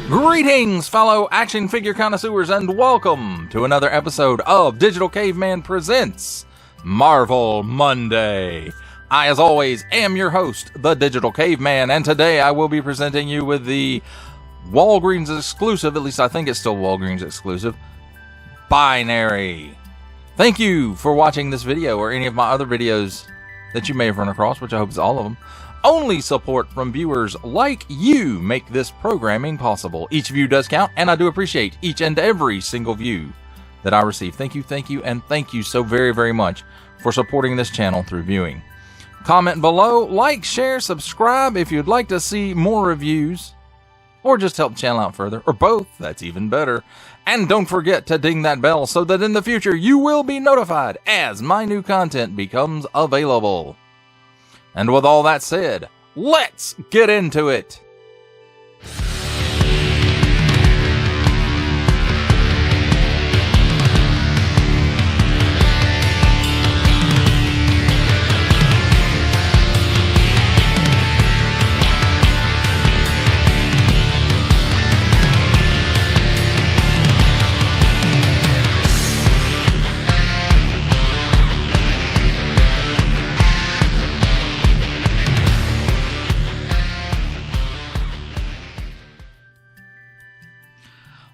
Greetings, fellow action figure connoisseurs, and welcome to another episode of Digital Caveman Presents Marvel Monday. I, as always, am your host, the Digital Caveman, and today I will be presenting you with the Walgreens exclusive, at least I think it's still Walgreens exclusive, Binary. Thank you for watching this video or any of my other videos that you may have run across, which I hope is all of them. Only support from viewers like you make this programming possible. Each view does count, and I do appreciate each and every single view that I receive. Thank you, and thank you so very, very much for supporting this channel through viewing. Comment below, like, share, subscribe if you'd like to see more reviews, or just help the channel out further, or both, that's even better. And don't forget to ding that bell so that in the future you will be notified as my new content becomes available. And with all that said, let's get into it!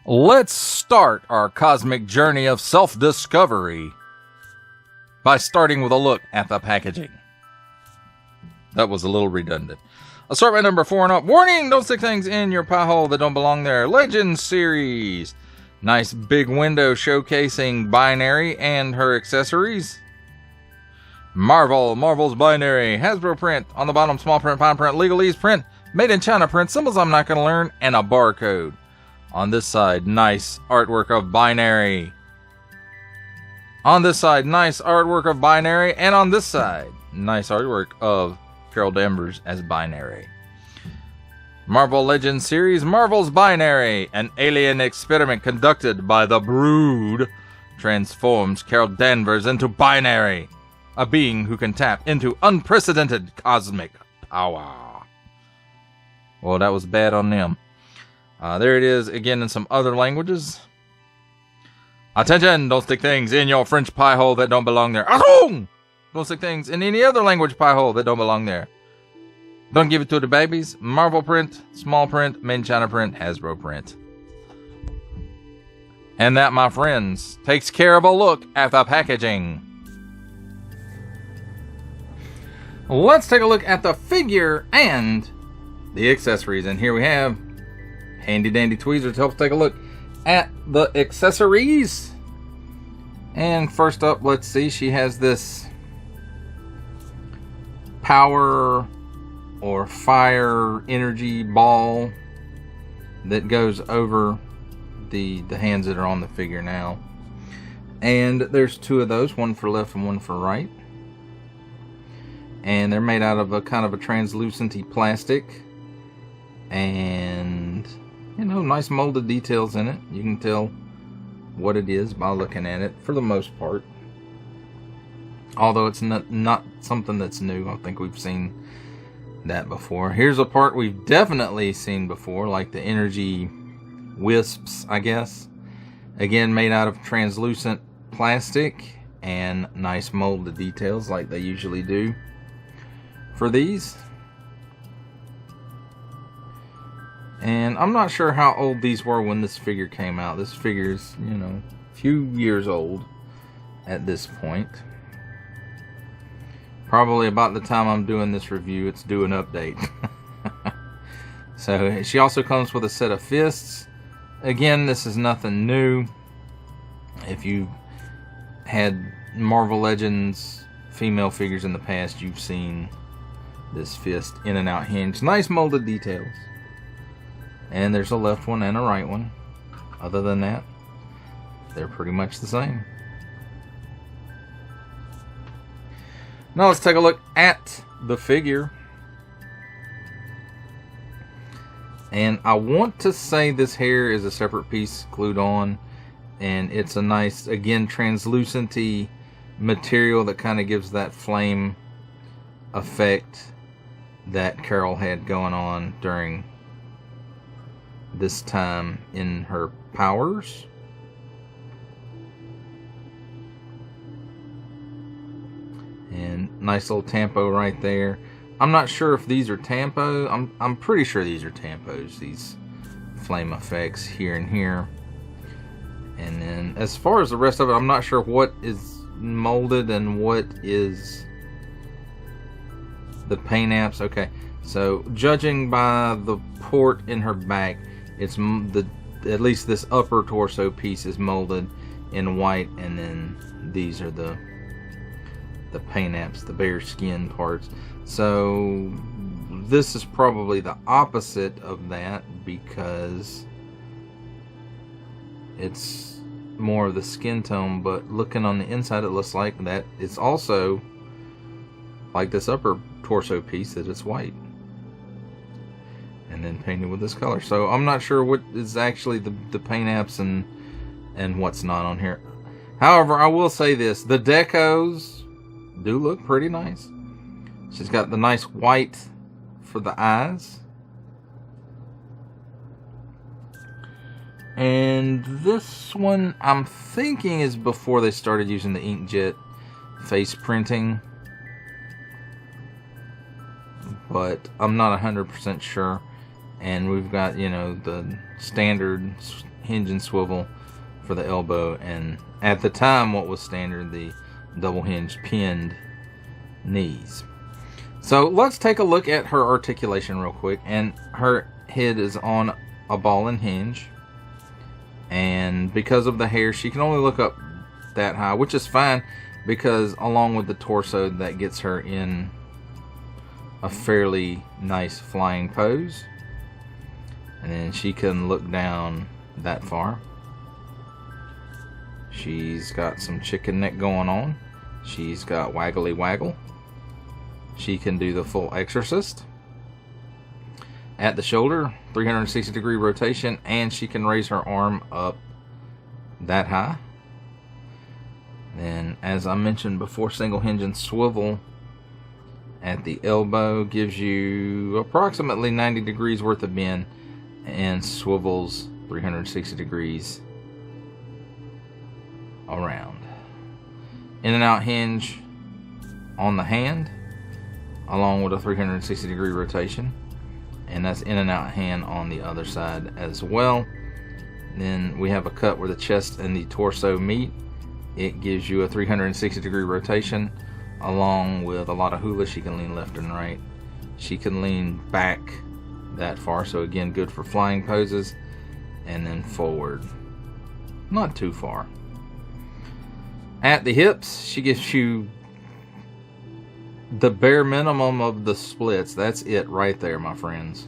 Let's start our cosmic journey of self-discovery by starting with a look at the packaging. That was a little redundant. Assortment number 4 and up. Warning! Don't stick things in your pie hole that don't belong there. Legends series. Nice big window showcasing Binary and her accessories. Marvel's Binary. Hasbro print. On the bottom, small print, fine print, legalese print, made in China print, symbols I'm not going to learn, and a barcode. On this side, nice artwork of Binary. On this side, nice artwork of Binary. And on this side, nice artwork of Carol Danvers as Binary. Marvel Legends series, Marvel's Binary. An alien experiment conducted by the Brood transforms Carol Danvers into Binary, a being who can tap into unprecedented cosmic power. Well, that was bad on them. There it is again in some other languages. Attention! Don't stick things in your French pie hole that don't belong there. Don't stick things in any other language pie hole that don't belong there. Don't give it to the babies. Marvel print, small print, made in China print, Hasbro print. And that, my friends, takes care of a look at the packaging. Let's take a look at the figure and the accessories. And here we have handy dandy tweezers to help us take a look at the accessories. And first up, let's see, she has this power or fire energy ball that goes over the hands that are on the figure now. And there's 2 of those, one for left and one for right. And they're made out of a kind of a translucent-y plastic. And you know, nice molded details in it. You can tell what it is by looking at it, for the most part. Although it's not something that's new. I think we've seen that before. Here's a part we've definitely seen before, like the energy wisps, I guess. Again, made out of translucent plastic and nice molded details like they usually do for these. And I'm not sure how old these were when this figure came out. This figure's, you know, a few years old at this point. Probably about the time I'm doing this review, it's due an update. So she also comes with a set of fists. Again, this is nothing new. If you had Marvel Legends female figures in the past, you've seen this fist in and out hinge. Nice molded details. And there's a left one and a right one. Other than that, they're pretty much the same. Now let's take a look at the figure. And I want to say this hair is a separate piece glued on. And it's a nice, again, translucent-y material that kind of gives that flame effect that Carol had going on during this time in her powers. And nice little tampo right there. I'm not sure if these are tampo. I'm pretty sure these are tampos, these flame effects here and here. And then as far as the rest of it, I'm not sure what is molded and what is the paint apps. Okay, so judging by the port in her back, it's at least this upper torso piece is molded in white, and then these are the paint apps, the bare skin parts. So this is probably the opposite of that, because it's more of the skin tone, but looking on the inside, it looks like that it's also like this upper torso piece, that it's white and then painted with this color. So I'm not sure what is actually the paint apps and what's not on here. However, I will say this, the decos do look pretty nice. She's got the nice white for the eyes. And this one, I'm thinking, is before they started using the inkjet face printing, but I'm not 100% sure. And we've got, you know, the standard hinge and swivel for the elbow, and at the time what was standard, the double hinge pinned knees. So let's take a look at her articulation real quick. And her head is on a ball and hinge, and because of the hair, she can only look up that high, which is fine, because along with the torso, that gets her in a fairly nice flying pose. And then she can look down that far. She's got some chicken neck going on. She's got waggly waggle. She can do the full exorcist. At the shoulder, 360 degree rotation, and she can raise her arm up that high. Then, as I mentioned before, single hinge and swivel at the elbow gives you approximately 90 degrees worth of bend, and swivels 360 degrees around. In and out hinge on the hand, along with a 360 degree rotation, and that's in and out hand on the other side as well. Then we have a cut where the chest and the torso meet. It gives you a 360 degree rotation, along with a lot of hula. She can lean left and right. She can lean back that far, so again, good for flying poses, and then forward, not too far. At the hips, she gives you the bare minimum of the splits. That's it right there, my friends.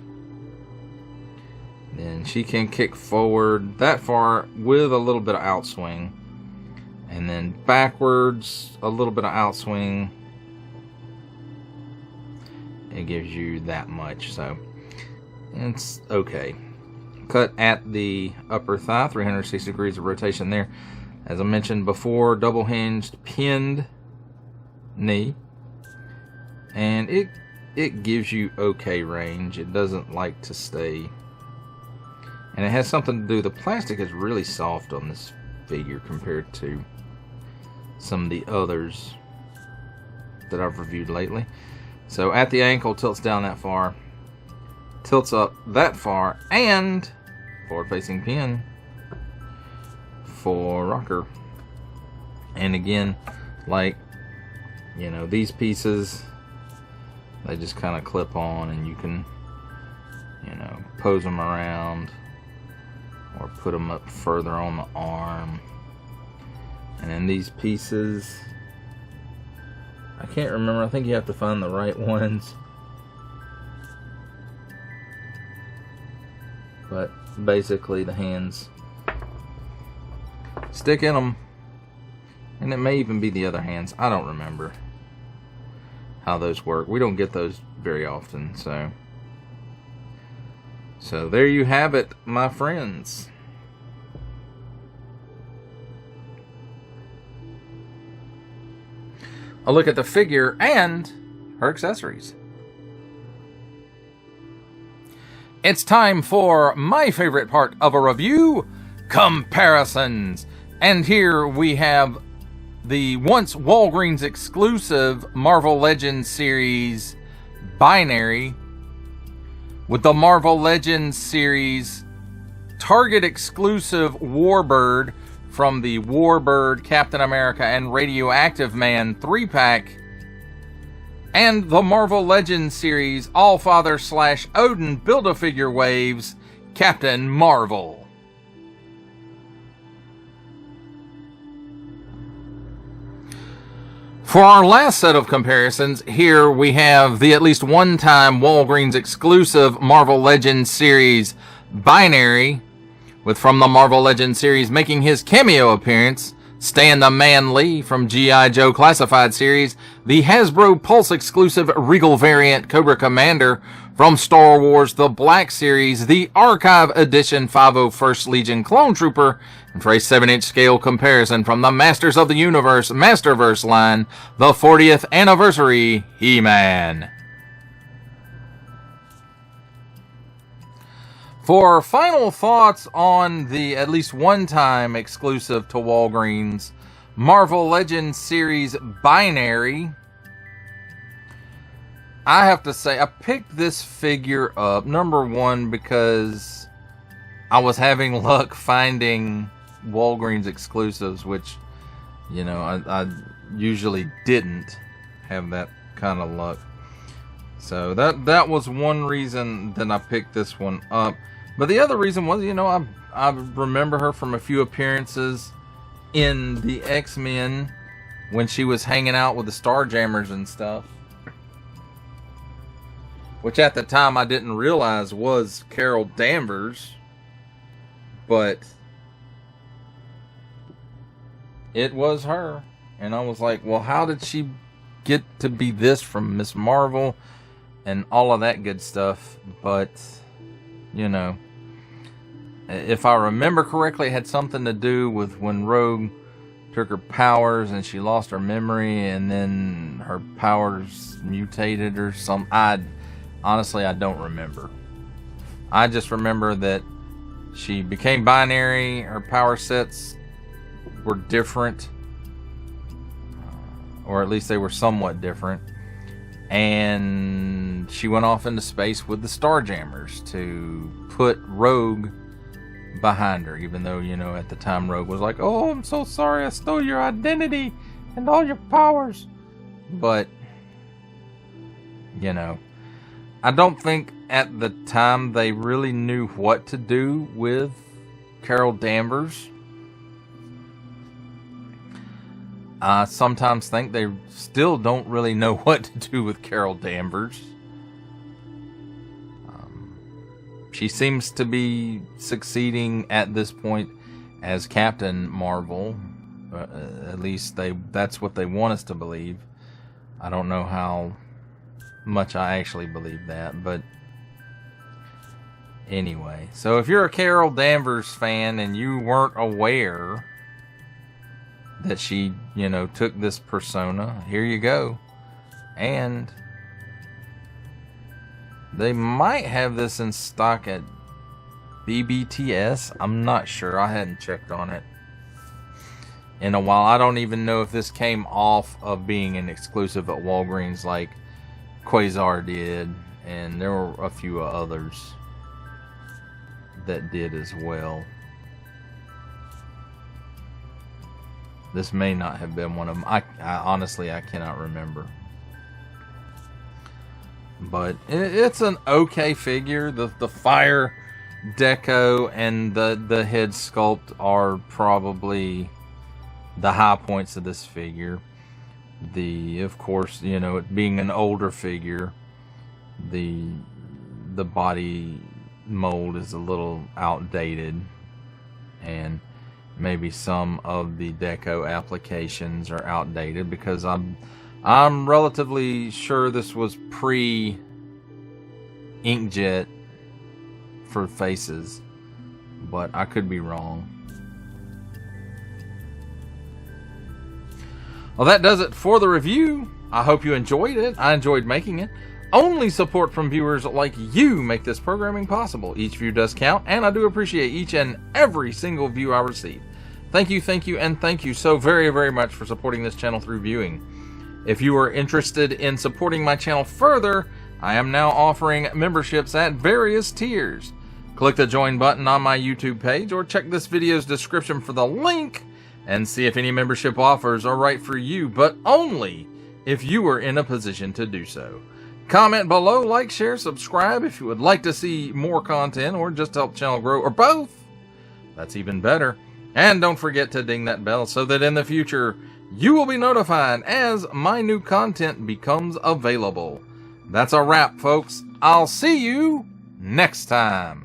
Then she can kick forward that far with a little bit of outswing, and then backwards a little bit of outswing. It gives you that much, so it's okay. Cut at the upper thigh, 360 degrees of rotation there. As I mentioned before, double hinged pinned knee, and it gives you okay range. It doesn't like to stay, and it has something to do. The plastic is really soft on this figure compared to some of the others that I've reviewed lately. So at the ankle, tilts down that far, tilts up that far, and forward facing pin for rocker. And again, like, you know, these pieces, they just kind of clip on, and you can, you know, pose them around or put them up further on the arm. And then these pieces, I can't remember, I think you have to find the right ones, but basically the hands stick in them, and it may even be the other hands. I don't remember how those work. We don't get those very often, so there you have it, my friends. A look at the figure and her accessories. It's time for my favorite part of a review, comparisons. And here we have the once Walgreens exclusive Marvel Legends series Binary with the Marvel Legends series Target exclusive Warbird from the Warbird, Captain America, and Radioactive Man 3-pack, and the Marvel Legends series Allfather / Odin Build-A-Figure Waves Captain Marvel. For our last set of comparisons, here we have the at least one-time Walgreens exclusive Marvel Legends series Binary, with from the Marvel Legends series making his cameo appearance, Stan the Man Lee from G.I. Joe Classified series, the Hasbro Pulse exclusive Regal variant Cobra Commander from Star Wars The Black Series, the Archive Edition 501st Legion Clone Trooper, and for a 7-inch scale comparison from the Masters of the Universe Masterverse line, the 40th Anniversary He-Man. For final thoughts on the at least one-time exclusive to Walgreens Marvel Legends series Binary, I have to say I picked this figure up, number one, because I was having luck finding Walgreens exclusives, which, you know, I usually didn't have that kind of luck. So that was one reason that I picked this one up. But the other reason was, you know, I remember her from a few appearances in the X-Men when she was hanging out with the Starjammers and stuff, which at the time I didn't realize was Carol Danvers, but it was her. And I was like, well, how did she get to be this from Miss Marvel and all of that good stuff? But, you know, if I remember correctly, it had something to do with when Rogue took her powers and she lost her memory and then her powers mutated or something. Honestly, I don't remember. I just remember that she became binary, her power sets were different, or at least they were somewhat different, and she went off into space with the Starjammers to put Rogue behind her, even though, you know, at the time Rogue was like, oh, I'm so sorry I stole your identity and all your powers. But, you know, I don't think at the time they really knew what to do with Carol Danvers. I sometimes think they still don't really know what to do with Carol Danvers. She seems to be succeeding at this point as Captain Marvel. At least that's what they want us to believe. I don't know how much I actually believe that, but anyway. So if you're a Carol Danvers fan and you weren't aware that she, you know, took this persona, here you go. And they might have this in stock at BBTS. I'm not sure. I hadn't checked on it in a while. I don't even know if this came off of being an exclusive at Walgreens like Quasar did, and there were a few others that did as well. This may not have been one of them. I honestly, I cannot remember. But it's an okay figure. The fire deco and the head sculpt are probably the high points of this figure. Of course, you know, it being an older figure, the body mold is a little outdated, and maybe some of the deco applications are outdated, because I'm relatively sure this was pre-inkjet for faces, but I could be wrong. Well, that does it for the review. I hope you enjoyed it. I enjoyed making it. Only support from viewers like you make this programming possible. Each view does count, and I do appreciate each and every single view I receive. Thank you, and thank you so very, very much for supporting this channel through viewing. If you are interested in supporting my channel further, I am now offering memberships at various tiers. Click the join button on my YouTube page or check this video's description for the link and see if any membership offers are right for you, but only if you are in a position to do so. Comment below, like, share, subscribe if you would like to see more content or just help the channel grow, or both. That's even better. And don't forget to ding that bell so that in the future you will be notified as my new content becomes available. That's a wrap, folks. I'll see you next time.